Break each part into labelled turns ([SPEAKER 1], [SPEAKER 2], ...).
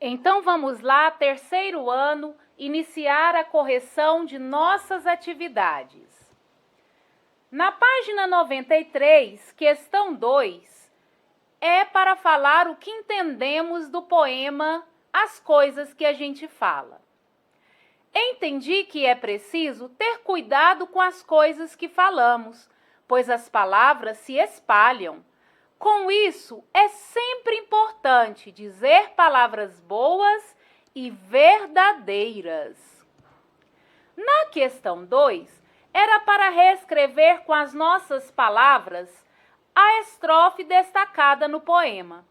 [SPEAKER 1] Então vamos lá, terceiro ano, iniciar a correção de nossas atividades. Na página 93, questão 2, é para falar o que entendemos do poema As Coisas que a Gente Fala. Entendi que é preciso ter cuidado com as coisas que falamos, pois as palavras se espalham. Com isso, é sempre importante dizer palavras boas e verdadeiras. Na questão 2, era para reescrever com as nossas palavras a estrofe destacada no poema.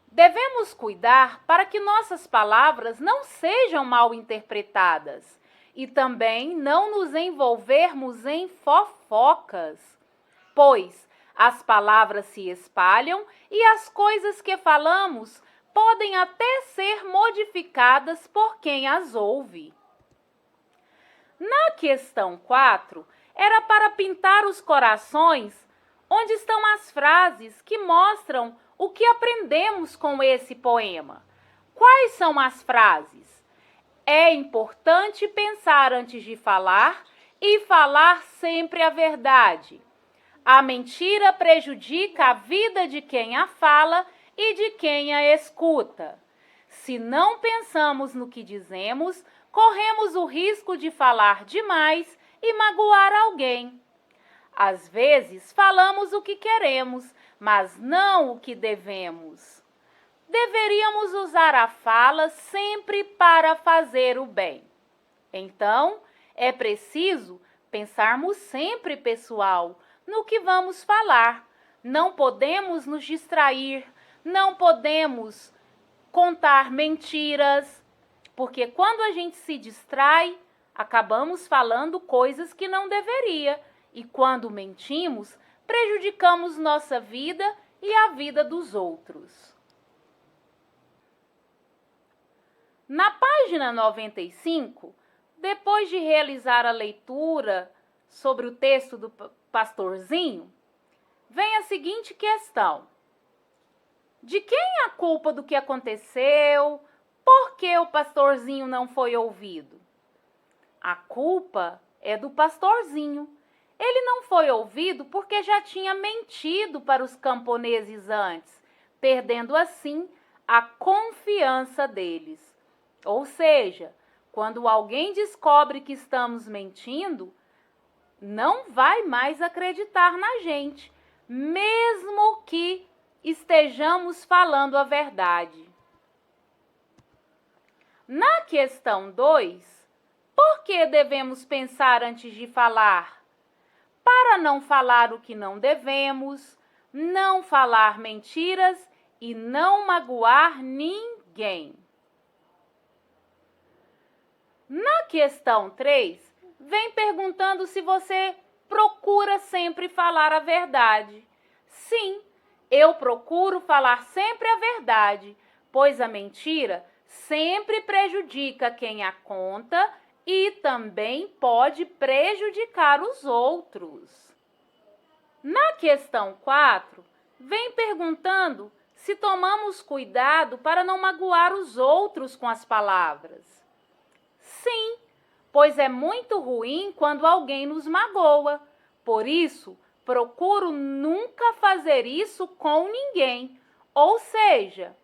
[SPEAKER 1] Devemos cuidar para que nossas palavras não sejam mal interpretadas e também não nos envolvermos em fofocas, pois as palavras se espalham e as coisas que falamos podem até ser modificadas por quem as ouve. Na questão 4, era para pintar os corações onde estão as frases que mostram o que aprendemos com esse poema. Quais são as frases? É importante pensar antes de falar e falar sempre a verdade. A mentira prejudica a vida de quem a fala e de quem a escuta. Se não pensamos no que dizemos, corremos o risco de falar demais e magoar alguém. Às vezes, falamos o que queremos, mas não o que devemos. Deveríamos usar a fala sempre para fazer o bem. Então, é preciso pensarmos sempre, pessoal, no que vamos falar. Não podemos nos distrair, não podemos contar mentiras, porque quando a gente se distrai, acabamos falando coisas que não deveria. E quando mentimos, prejudicamos nossa vida e a vida dos outros. Na página 95, depois de realizar a leitura sobre o texto do pastorzinho, vem a seguinte questão: de quem é a culpa do que aconteceu? Por que o pastorzinho não foi ouvido? A culpa é do pastorzinho. Ele não foi ouvido porque já tinha mentido para os camponeses antes, perdendo assim a confiança deles. Ou seja, quando alguém descobre que estamos mentindo, não vai mais acreditar na gente, mesmo que estejamos falando a verdade. Na questão 2, por que devemos pensar antes de falar? Para não falar o que não devemos, não falar mentiras e não magoar ninguém. Na questão 3, vem perguntando se você procura sempre falar a verdade. Sim, eu procuro falar sempre a verdade, pois a mentira sempre prejudica quem a conta e também pode prejudicar os outros. Na questão 4, vem perguntando se tomamos cuidado para não magoar os outros com as palavras. Sim, pois é muito ruim quando alguém nos magoa. Por isso, procuro nunca fazer isso com ninguém. Ou seja,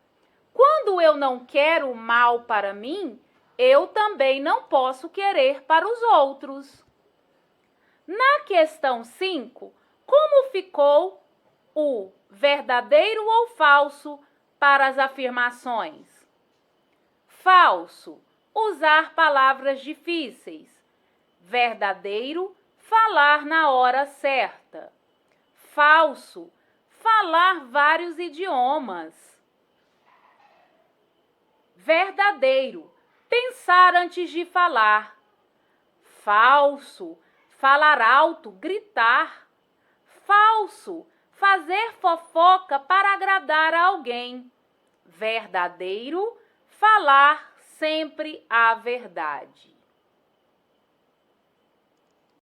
[SPEAKER 1] quando eu não quero o mal para mim, eu também não posso querer para os outros. Na questão 5, como ficou o verdadeiro ou falso para as afirmações? Falso, usar palavras difíceis. Verdadeiro, falar na hora certa. Falso, falar vários idiomas. Verdadeiro, pensar antes de falar. Falso, falar alto, gritar. Falso, fazer fofoca para agradar a alguém. Verdadeiro, falar sempre a verdade.